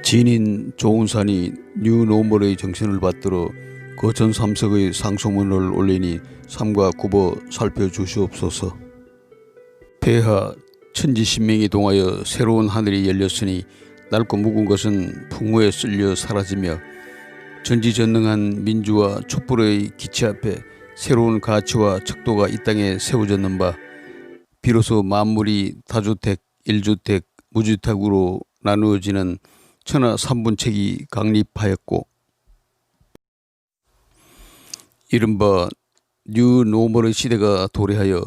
진인 조은산이 뉴노멀의 정신을 받들어 거천 삼석의 상소문을 올리니 삼가 굽어 살펴주시옵소서. 폐하 천지신명이 동하여 새로운 하늘이 열렸으니 낡고 묵은 것은 풍무에 쓸려 사라지며 전지전능한 민주와 촛불의 기치 앞에 새로운 가치와 척도가 이 땅에 세워졌는 바 비로소 만물이 다주택, 일주택, 무주택으로 나누어지는 천하 삼분책이 강립하였고 이른바 뉴노멀의 시대가 도래하여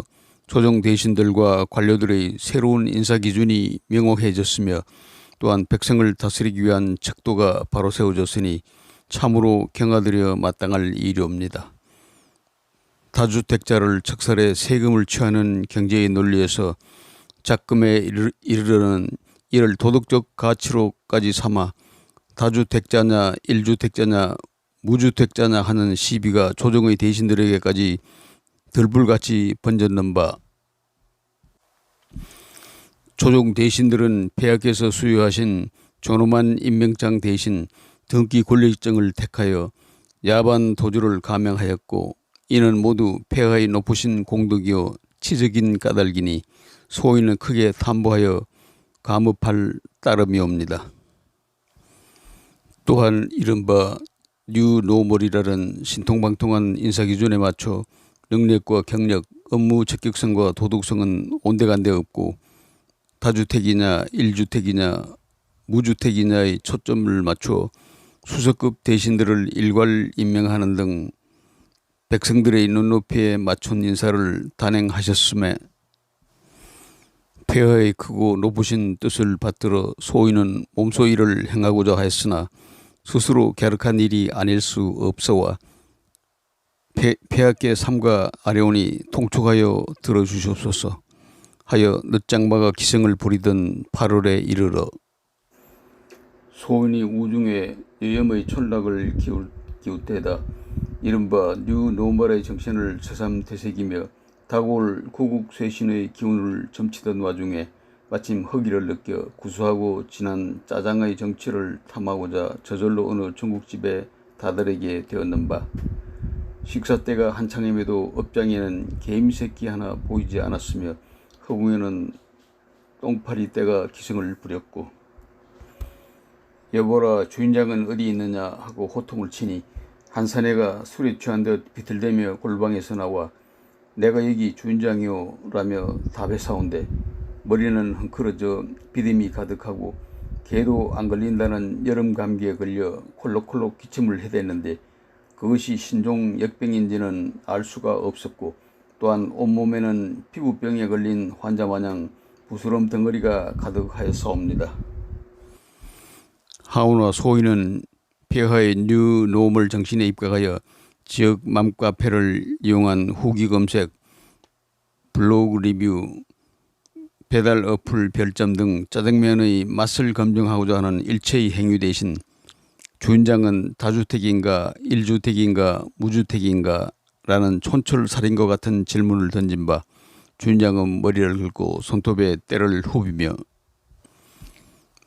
조정 대신들과 관료들의 새로운 인사기준이 명확해졌으며 또한 백성을 다스리기 위한 척도가 바로 세워졌으니 참으로 경하들여 마땅할 일이옵니다. 다주택자를 척살해 세금을 취하는 경제의 논리에서 작금에 이르러는 이를 도덕적 가치로까지 삼아 다주택자냐 일주택자냐 무주택자냐 하는 시비가 조정의 대신들에게까지 들불같이 번졌는 바 조정 대신들은 폐하께서 수여하신 존엄한 임명장 대신 등기 권리증을 택하여 야반 도주를 감행하였고 이는 모두 폐하의 높으신 공덕이요 치적인 까닭이니 소인은 크게 탐보하여 감업할 따름이옵니다. 또한 이른바 뉴노멀이라는 신통방통한 인사기준에 맞춰 능력과 경력, 업무 적격성과 도덕성은 온데간데 없고 다주택이냐 일주택이냐 무주택이냐의 초점을 맞춰 수석급 대신들을 일괄 임명하는 등 백성들의 눈높이에 맞춘 인사를 단행하셨음에 폐하의 크고 높으신 뜻을 받들어 소인은 몸소 일을 행하고자 하였으나 스스로 갸륵한 일이 아닐 수 없어와 폐하께 삼가 아뢰오니 통촉하여 들어주시옵소서 하여 늦장마가 기승을 부리던 8월에 이르러 소인이 우중에 여염의 촌락을 기웃대다 이른바 뉴노멀의 정신을 새삼 되새기며 다가올 구국쇄신의 기운을 점치던 와중에 마침 허기를 느껴 구수하고 진한 짜장의 정취를 탐하고자 저절로 어느 중국집에 다다르게 되었는 바 식사 때가 한창임에도 업장에는 개미새끼 하나 보이지 않았으며 허공에는 똥파리 떼가 기승을 부렸고 여보라 주인장은 어디 있느냐 하고 호통을 치니 한 사내가 술에 취한 듯 비틀대며 골방에서 나와 내가 여기 주인장이오 라며 답해사온데 머리는 헝클어져 비듬이 가득하고 개도 안 걸린다는 여름 감기에 걸려 콜록콜록 기침을 해댔는데 그것이 신종 역병인지는 알 수가 없었고 또한 온몸에는 피부병에 걸린 환자 마냥 부스럼 덩어리가 가득하였사옵니다. 하오나 소인은 폐하의 뉴노멀 정신에 입각하여 지역 맘카페를 이용한 후기 검색, 블로그 리뷰, 배달 어플 별점 등 짜장면의 맛을 검증하고자 하는 일체의 행위 대신 주인장은 다주택인가 일주택인가 무주택인가 라는 촌철살인과 같은 질문을 던진 바 주인장은 머리를 긁고 손톱에 때를 후비며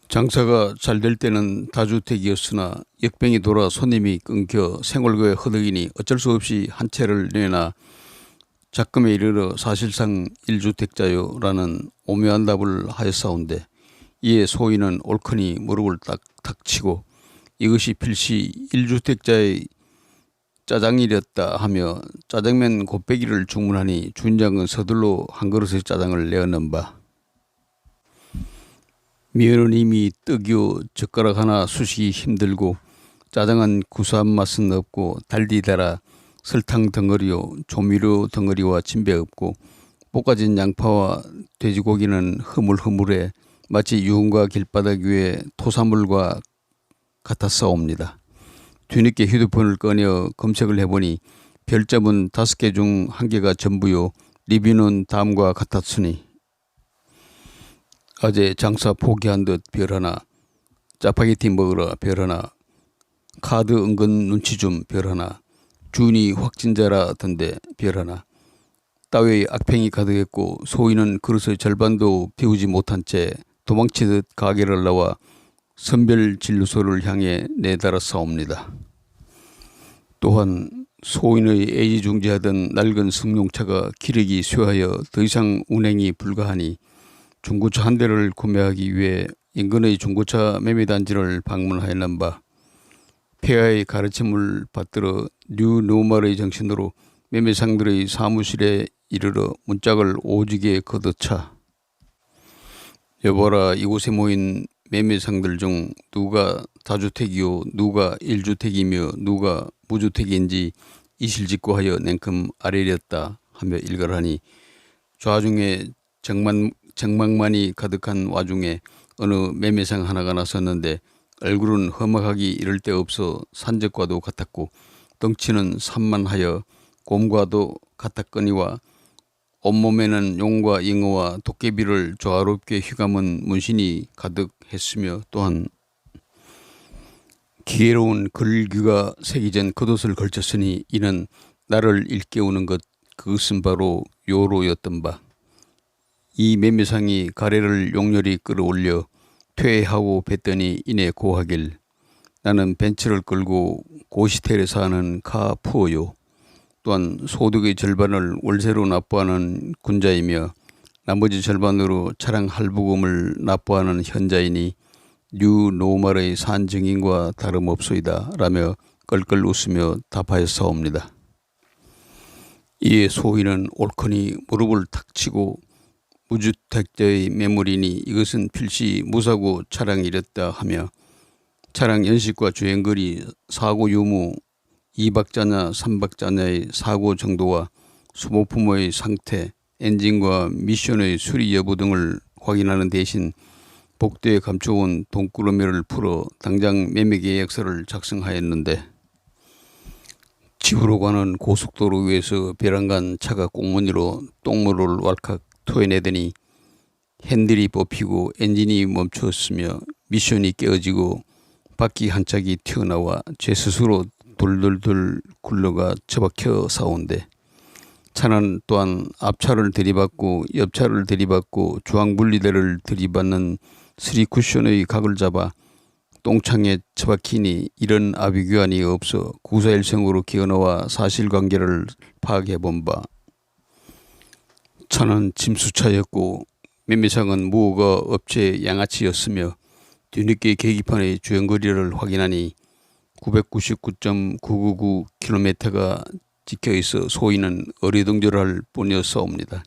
장사가 잘 될 때는 다주택이었으나 역병이 돌아 손님이 끊겨 생활고에 허덕이니 어쩔 수 없이 한 채를 내나 작금에 이르러 사실상 일주택자요 라는 오묘한 답을 하였사온데 이에 소인은 옳거니 무릎을 탁 치고 이것이 필시 일주택자의 짜장이랬다 하며 짜장면 곱빼기를 주문하니 주인장은 서둘러 한 그릇의 짜장을 내어놓은 바 면은 이미 떡이요 젓가락 하나 쑤시기 힘들고 짜장은 구수한 맛은 없고 달디 달아 설탕 덩어리요 조미료 덩어리와 진배 없고 볶아진 양파와 돼지고기는 흐물흐물해 마치 유흥가 길바닥 위에 토사물과 같았사옵니다. 뒤늦게 휴대폰을 꺼내 검색을 해보니 별점은 5개 중 1개가 전부요 리뷰는 다음과 같았으니 어제 장사 포기한 듯 별 하나, 짜파게티 먹으러 별 하나, 카드 은근 눈치 좀 별 하나, 주인이 확진자라던데 별 하나, 따위의 악평이 가득했고 소인은 그릇의 절반도 비우지 못한 채 도망치듯 가게를 나와 선별 진료소를 향해 내달았사옵니다. 또한 소인의 애지중지하던 낡은 승용차가 기력이 쇠하여 더 이상 운행이 불가하니 중고차 한 대를 구매하기 위해 인근의 중고차 매매단지를 방문하였는바 폐하의 가르침을 받들어 뉴노멀의 정신으로 매매상들의 사무실에 이르러 문짝을 오지게 걷어차 여보라, 이곳에 모인 매매상들 중 누가 다주택이요 누가 일주택이며 누가 무주택인지 이실직고 하여 냉큼 아뢰렸다 하며 일갈하니 좌중에 정막만이 가득한 와중에 어느 매매상 하나가 나섰는데 얼굴은 험악하기 이를 데 없어 산적과도 같았고 덩치는 산만하여 곰과도 같았거니와 온몸에는 용과 잉어와 도깨비를 조화롭게 휘감은 문신이 가득했으며 또한 기괴로운 글귀가 새기진 겉옷을 걸쳤으니 이는 나를 일깨우는 것 그것은 바로 요로였던 바. 이 매매상이 가래를 용렬히 끌어올려 퇴하고 뱉더니 이내 고하길 나는 벤츠를 끌고 고시텔에 사는 카푸어요. 또한 소득의 절반을 월세로 납부하는 군자이며 나머지 절반으로 차량 할부금을 납부하는 현자이니 뉴노멀의 산 증인과 다름없소이다 라며 껄껄 웃으며 답하였사옵니다. 이에 소인은 옳거니 무릎을 탁 치고 무주택자의 매물이니 이것은 필시 무사고 차량이랬다 하며 차량 연식과 주행거리, 사고 유무, 2박자냐 3박자냐의 사고 정도와 소모품의 상태, 엔진과 미션의 수리 여부 등을 확인하는 대신 복도에 감춰온 돈꾸러미를 풀어 당장 매매계약서를 작성하였는데 집으로 가는 고속도로 위에서 벼랑간 차가 꽁무니로 똥물을 왈칵 토해내더니 핸들이 뽑히고 엔진이 멈추었으며 미션이 깨어지고 바퀴 한 짝이 튀어나와 제 스스로 돌돌돌 굴러가 처박혀 싸운데 차는 또한 앞차를 들이받고 옆차를 들이받고 주황분리대를 들이받는 스리쿠션의 각을 잡아 똥창에 처박히니 이런 아비규환이 없어 구사일생으로 기어나와 사실관계를 파악해본 바 차는 짐수차였고 매매상은 무허가 업체 양아치였으며 뒤늦게 계기판의 주행거리를 확인하니 999.999km가 찍혀있어 소인은 어리둥절할 뿐이었사옵니다.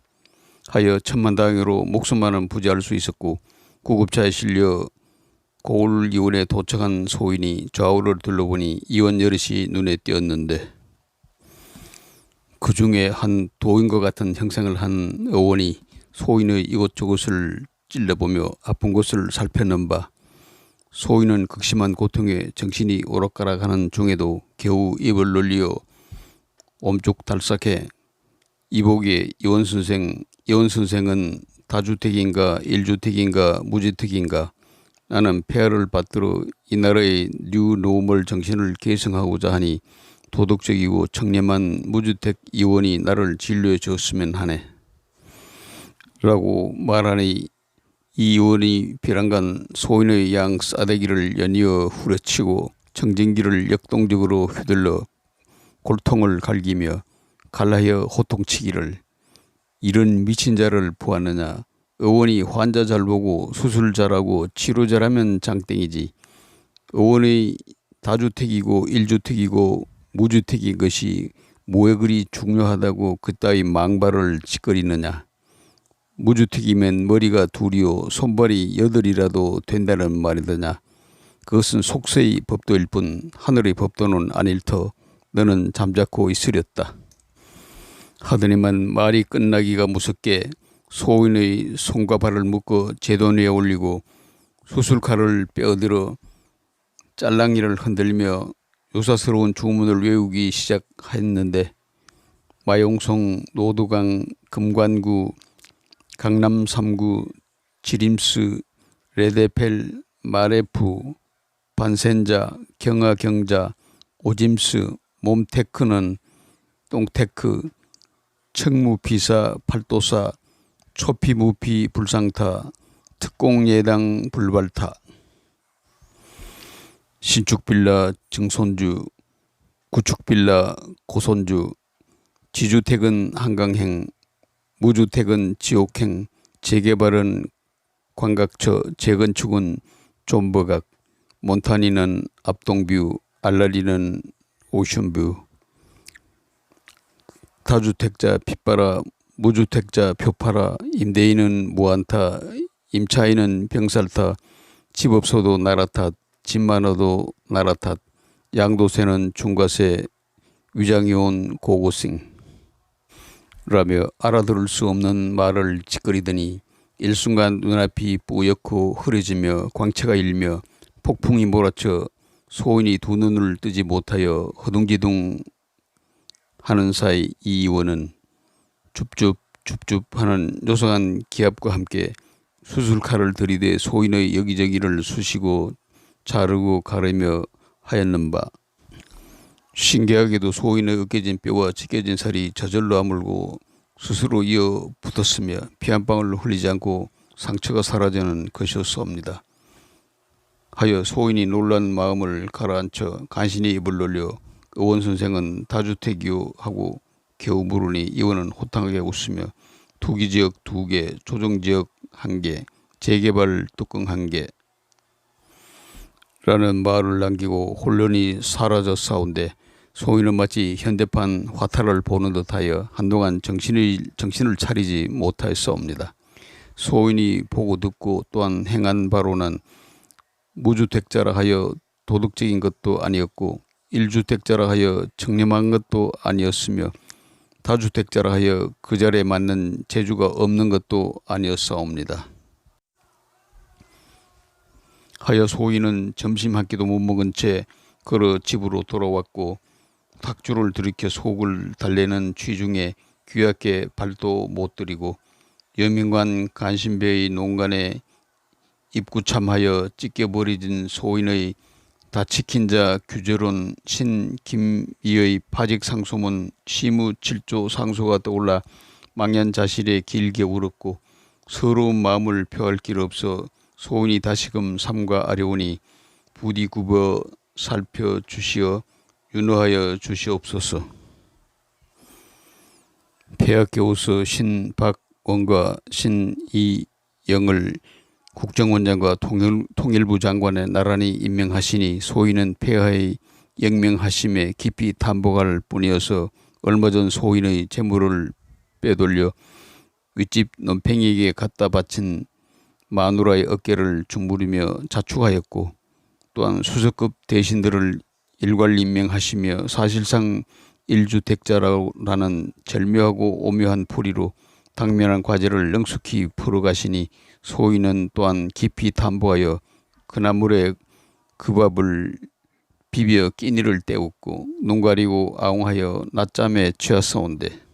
하여 천만다행으로 목숨만은 부지할 수 있었고 구급차에 실려 고을이원에 도착한 소인이 좌우를 둘러보니 이원 여럿이 눈에 띄었는데 그 중에 한 도인과 같은 형상을 한 의원이 소인의 이곳저곳을 찔러보며 아픈 곳을 살폈는 바 소인은 극심한 고통에 정신이 오락가락하는 중에도 겨우 입을 놀리어 옴쪽달싹해 이보기에 이원 선생은 다주택인가 일주택인가 무주택인가 나는 폐하를 받들어 이 나라의 뉴노멀 정신을 계승하고자 하니 도덕적이고 청렴한 무주택 의원이 나를 진료해 주었으면 하네 라고 말하니 이 의원이 벼랑간 소인의 양 싸대기를 연이어 후려치고 청진기를 역동적으로 휘둘러 골통을 갈기며 갈라여 호통치기를 이런 미친 자를 보았느냐. 의원이 환자 잘 보고 수술 잘하고 치료 잘하면 장땡이지. 의원의 다주택이고 일주택이고 무주택인 것이 뭐에 그리 중요하다고 그따위 망발을 짓거리느냐. 무주택이면 머리가 둘이요 손발이 8이라도 된다는 말이더냐. 그것은 속세의 법도일 뿐 하늘의 법도는 아닐 터 너는 잠자코 있으렸다. 하더니만 말이 끝나기가 무섭게 소인의 손과 발을 묶어 제돈 위에 올리고 수술칼을 빼어들어 짤랑이를 흔들며 요사스러운 주문을 외우기 시작했는데 마용성, 노도강, 금관구, 강남 3구, 지림스, 레데펠, 마레프, 반센자, 경화경자, 오짐스, 몸테크는 똥테크, 청무피사, 팔도사, 초피무피 불상타, 특공예당 불발타. 신축빌라 증손주, 구축빌라 고손주, 지주택은 한강행, 무주택은 지옥행, 재개발은 관각처, 재건축은 존버각, 몬타니는 압동뷰, 알라리는 오션뷰. 다주택자 핏바라, 무주택자 표파라, 임대인은 무안타, 임차인은 병살타, 집 없어도 나라탓, 집 많아도 나라탓, 양도세는 중과세, 위장이 온 고고생 라며 알아들을 수 없는 말을 짓거리더니 일순간 눈앞이 뿌옇고 흐려지며 광채가 일며 폭풍이 몰아쳐 소인이 두 눈을 뜨지 못하여 허둥지둥 하는 사이 이 의원은 줍줍 하는 요상한 기합과 함께 수술칼을 들이대 소인의 여기저기를 쑤시고 자르고 가르며 하였는 바, 신기하게도 소인의 으깨진 뼈와 찢겨진 살이 저절로 아물고 스스로 이어 붙었으며 피 한 방울 흘리지 않고 상처가 사라지는 것이었사옵니다. 하여 소인이 놀란 마음을 가라앉혀 간신히 입을 놀려 의원 선생은 다주택이요 하고 겨우 물으니 의원은 호탕하게 웃으며 투기지역 2개, 조정지역 1개, 재개발 뚜껑 1개 라는 말을 남기고 혼란이 사라졌사온데 소인은 마치 현대판 화타를 보는 듯하여 한동안 정신을 차리지 못하였사옵니다. 소인이 보고 듣고 또한 행한 바로는 무주택자라 하여 도덕적인 것도 아니었고 1주택자라 하여 청렴한 것도 아니었으며 다주택자라 하여 그 자리에 맞는 재주가 없는 것도 아니었사옵니다. 하여 소인은 점심 한 끼도 못 먹은 채 걸어 집으로 돌아왔고 탁주를 들이켜 속을 달래는 취중에 귀하게 발도 못 들이고 여민관 간신배의 농간에 입구참하여 찢겨버려진 소인의 다치킨 자 규제론 신김이의 파직상소문 시무칠조 상소가 떠올라 망연자실에 길게 울었고 서러운 마음을 표할 길 없어 소인이 다시금 삼가 아려오니 부디 굽어 살펴주시어 윤호하여 주시옵소서. 폐하께오서 신박원과 신이영을 국정원장과 통일부 장관에 나란히 임명하시니 소인은 폐하의 영명하심에 깊이 탐복할 뿐이어서 얼마 전 소인의 재물을 빼돌려 윗집 논팽이에게 갖다 바친 마누라의 어깨를 주무르며 자축하였고 또한 수석급 대신들을 일괄 임명하시며 사실상 1주택자라는 절묘하고 오묘한 풀이로 당면한 과제를 능숙히 풀어가시니 소인은 또한 깊이 탐보하여 그나물에 그 밥을 비벼 끼니를 때웠고 눈 가리고 아웅하여 낮잠에 취하사온데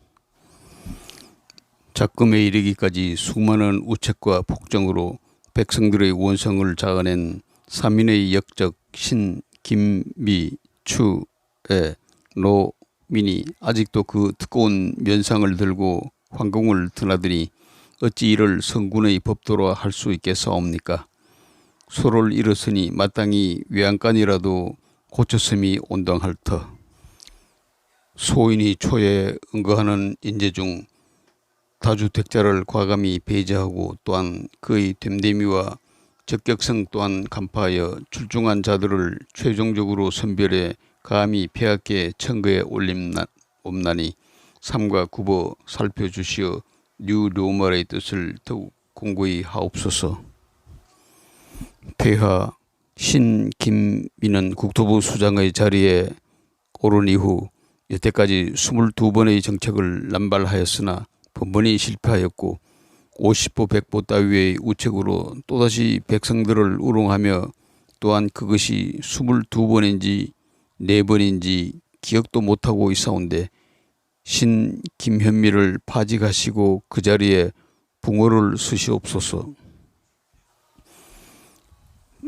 작금에 이르기까지 수많은 우책과 폭정으로 백성들의 원성을 자아낸 삼인의 역적 신, 김, 미, 추, 에, 노, 민이 아직도 그 두꺼운 면상을 들고 황궁을 드나드니 어찌 이를 성군의 법도로 할 수 있겠사옵니까? 소를 잃었으니 마땅히 외양간이라도 고쳤음이 온당할 터. 소인이 초에 응거하는 인재 중 다주택자를 과감히 배제하고 또한 그의 됨됨이와 적격성 또한 간파하여 출중한 자들을 최종적으로 선별해 감히 폐하께 청거에 올림옵나니 삼가 굽어 살펴주시어 뉴 로말의 뜻을 더욱 공고히 하옵소서. 폐하 신김미는 국토부 수장의 자리에 오른 이후 여태까지 22번의 정책을 남발하였으나 번번이 실패하였고 50보 100보 따위의 우책으로 또다시 백성들을 우롱하며 또한 그것이 22번인지 4번인지 기억도 못하고 있사온데 신 김현미를 파직하시고 그 자리에 붕어를 쓰시옵소서.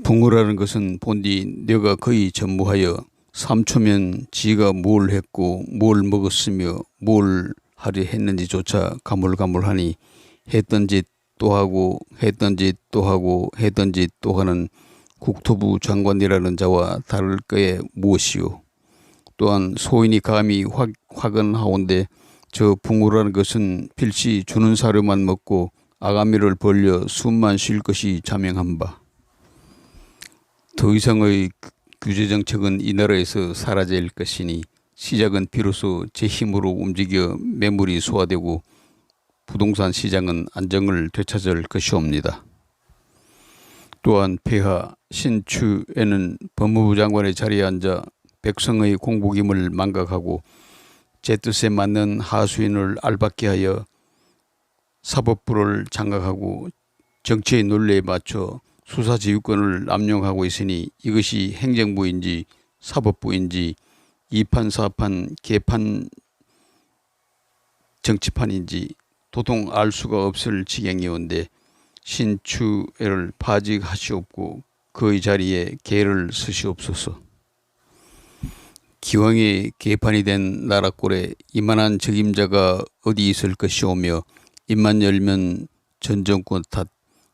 붕어라는 것은 본디 뇌가 거의 전무하여 3초면 지가 뭘 했고 뭘 먹었으며 뭘 하려 했는지조차 가물가물하니 했던 짓 또 하고 했던 짓 또 하고 했던 짓 또 하는 국토부 장관이라는 자와 다를 거에 무엇이요. 또한 소인이 감히 화근하온데 저 붕어라는 것은 필시 주는 사료만 먹고 아가미를 벌려 숨만 쉴 것이 자명한 바. 더 이상의 규제 정책은 이 나라에서 사라질 것이니 시작은 비로소 제 힘으로 움직여 매물이 소화되고 부동산 시장은 안정을 되찾을 것이옵니다. 또한 폐하 신추에는 법무부 장관의 자리에 앉아 백성의 공복임을 망각하고 제 뜻에 맞는 하수인을 알받게 하여 사법부를 장악하고 정치의 논리에 맞춰 수사지휘권을 남용하고 있으니 이것이 행정부인지 사법부인지 이판사판 개판 정치판인지 도통 알 수가 없을 지경이온데 신추애를 파직하시옵고 그의 자리에 개를 쓰시옵소서. 기왕에 개판이 된 나라꼴에 이만한 적임자가 어디 있을 것이오며 입만 열면 전 정권 탓,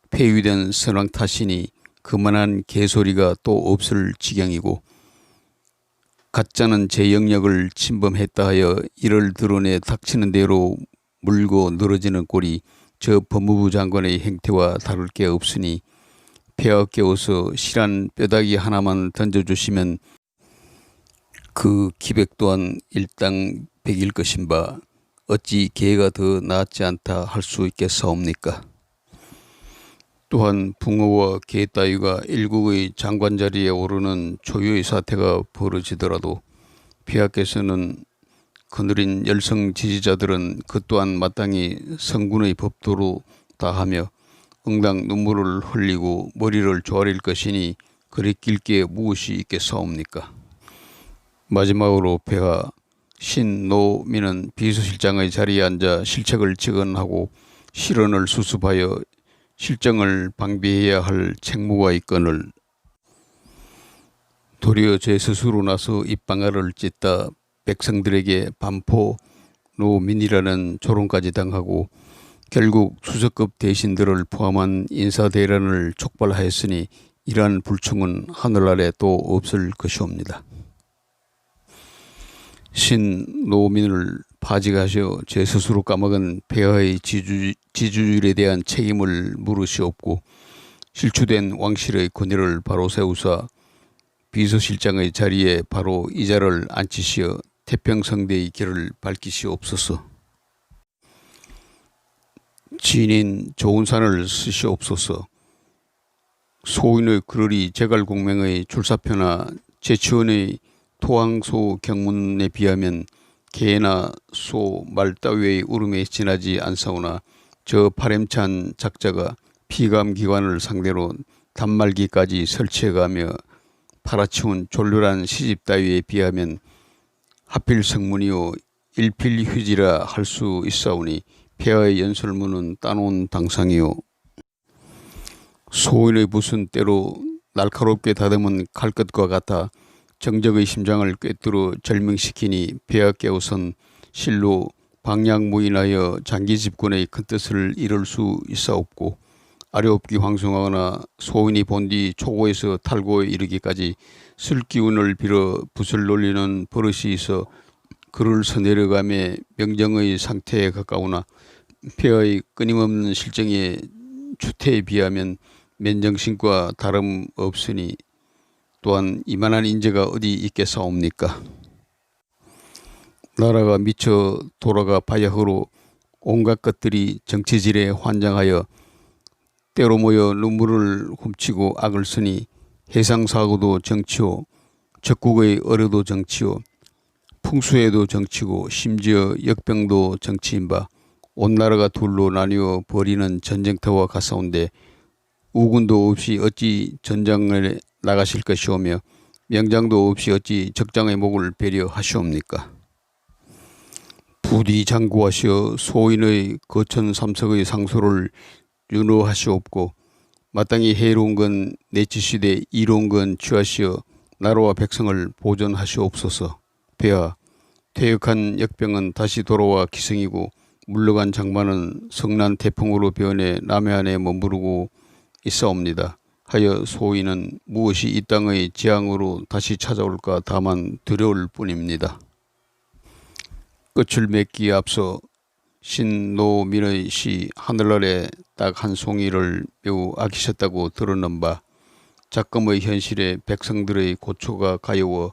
폐위된 선왕 탓이니 그만한 개소리가 또 없을 지경이고 가짜는 제 영역을 침범했다 하여 이를 드러내 닥치는 대로 물고 늘어지는 꼴이 저 법무부 장관의 행태와 다를 게 없으니 폐하 깨워서 실한 뼈다귀 하나만 던져주시면 그 기백 또한 일당백일 것인 바 어찌 개가 더 낫지 않다 할 수 있겠사옵니까? 또한 붕어와 개 따위가 일국의 장관 자리에 오르는 초유의 사태가 벌어지더라도 폐하께서는 거느린 열성 지지자들은 그 또한 마땅히 성군의 법도로 다하며 응당 눈물을 흘리고 머리를 조아릴 것이니 그리 길게 무엇이 있겠사옵니까? 마지막으로 폐하 신노민은 비서실장의 자리에 앉아 실책을 직언하고 실언을 수습하여 실정을 방비해야 할 책무가 있거늘 도리어 제 스스로 나서 입방아를 찢다 백성들에게 반포 노민이라는 조롱까지 당하고 결국 수석급 대신들을 포함한 인사대란을 촉발하였으니 이러한 불충은 하늘 아래 또 없을 것이옵니다. 신노민을 파직하셔 제 스스로 까먹은 폐하의 지주율에 대한 책임을 물으시옵고 실추된 왕실의 권위를 바로 세우사 비서실장의 자리에 바로 이자를 앉히시어 태평성대의 길을 밝히시옵소서. 지인인 조은산을 쓰시옵소서. 소인의 그러리 제갈공명의 출사표나 제치원의 토항소 경문에 비하면 개나 소, 말 따위의 울음에 지나지 않사오나 저 파렴치한 작자가 피감기관을 상대로 단말기까지 설치해가며 팔아치운 졸렬한 시집 따위에 비하면 하필 성문이요 일필휴지라 할 수 있사오니 폐하의 연설문은 따놓은 당상이요 소인의 붓은 때로 날카롭게 다듬은 칼끝과 같아 정적의 심장을 꿰뚫어 절명시키니 폐하께 우선 실로 방향무인하여 장기집권의 큰 뜻을 이룰 수 있사옵고 아래옵기 황송하거나 소인이 본디 초고에서 탈고에 이르기까지 쓸 기운을 빌어 붓을 놀리는 버릇이 있어 글을 서내려가며 명정의 상태에 가까우나 폐하의 끊임없는 실정의 추태에 비하면 맨정신과 다름없으니 또한 이만한 인재가 어디 있겠사옵니까? 나라가 미쳐 돌아가 바야흐로 온갖 것들이 정치질에 환장하여 때로 모여 눈물을 훔치고 악을 쓰니 해상사고도 정치요 적국의 어려도 정치요 풍수에도 정치고 심지어 역병도 정치인 바 온 나라가 둘로 나뉘어 벌이는 전쟁터와 같사온데 우군도 없이 어찌 전장을 나가실 것이오며 명장도 없이 어찌 적장의 목을 배려하시옵니까? 부디 장구하시어 소인의 거천 삼석의 상소를 윤호하시옵고 마땅히 해로운 건 내치시되 이로운 건 취하시어 나라와 백성을 보존하시옵소서. 폐하 퇴역한 역병은 다시 돌아와 기승이고 물러간 장마는 성난 태풍으로 변해 남해안에 머무르고 있사옵니다. 하여 소인은 무엇이 이 땅의 재앙으로 다시 찾아올까 다만 두려울 뿐입니다. 끝을 맺기에 앞서 신노민의 시 하늘아래 딱 한 송이를 매우 아끼셨다고 들었는 바 작금의 현실에 백성들의 고초가 가여워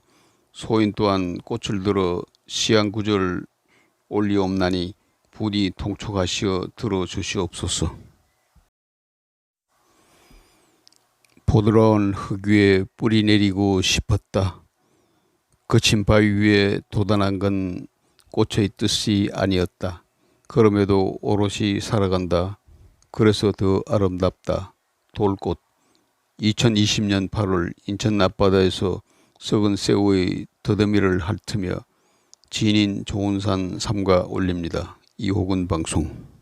소인 또한 꽃을 들어 시한 구절 올리옵나니 부디 통촉하시어 들어주시옵소서. 보드라운 흙 위에 뿌리 내리고 싶었다. 거친 바위 위에 돋아난 건 꽃의 뜻이 아니었다. 그럼에도 오롯이 살아간다. 그래서 더 아름답다. 돌꽃. 2020년 8월 인천 앞바다에서 썩은 새우의 더듬이를 핥으며 지인인 조은산 삼가 올립니다. 이호근 방송.